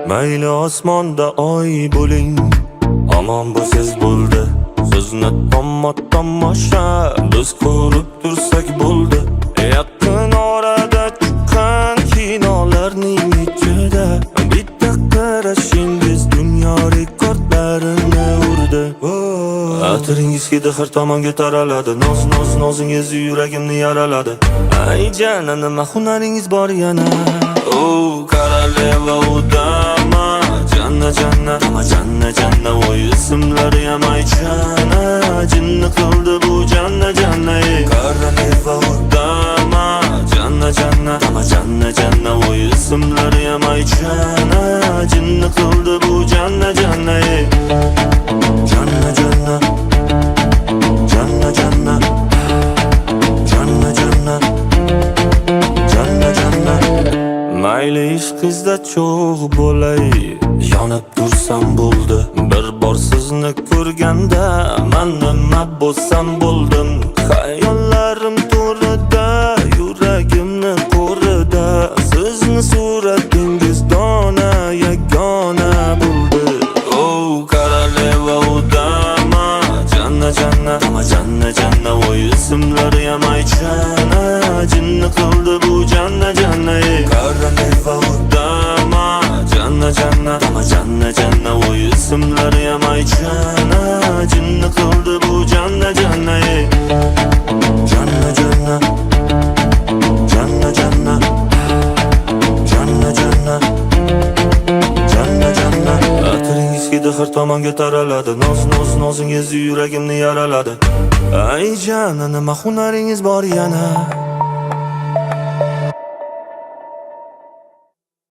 Mayli osmonda oy bo'ling, omon bo'lsiz bo'ldi. Sizni tomosha biz ko'rib tursak bo'ldi. Yaqin orada chiqqan kinolarning ichida bitta qarashingiz dunyo rekordlarini urdi. Atiringiz hidi har tomonga taraladi. Nozingiz yuragimni yaraladi. Ay jana, nima hunaringiz bor yana? Koroleva udama, janna janna, oy ismlari ham aychana, jinni qildi bu janna. Koroleva udama, janna janna, oy ismlari ham aychana, jinni qildi bu janna. Janna mayli ishqizda cho'g' bo'lay, yonib tursam bo'ldi. Bir bor sizni ko'rganda men nima bo'lsam bo'ldim. Xayollarim to'rida, yuragimni qo'rida, sizni suratingiz dona yagona bo'ldi. Koroleva udama, janna janna, oy ismlari ham aychana, jinni qildi bu janna. Koroleva udama, janna janna, oy ismlari ham aychana, jinni qildi bu janna. Atiringiz hidi har tomonga taraladi. Nozingiz yuragimni yaraladi. Ay jana, nima hunaringiz bor yana?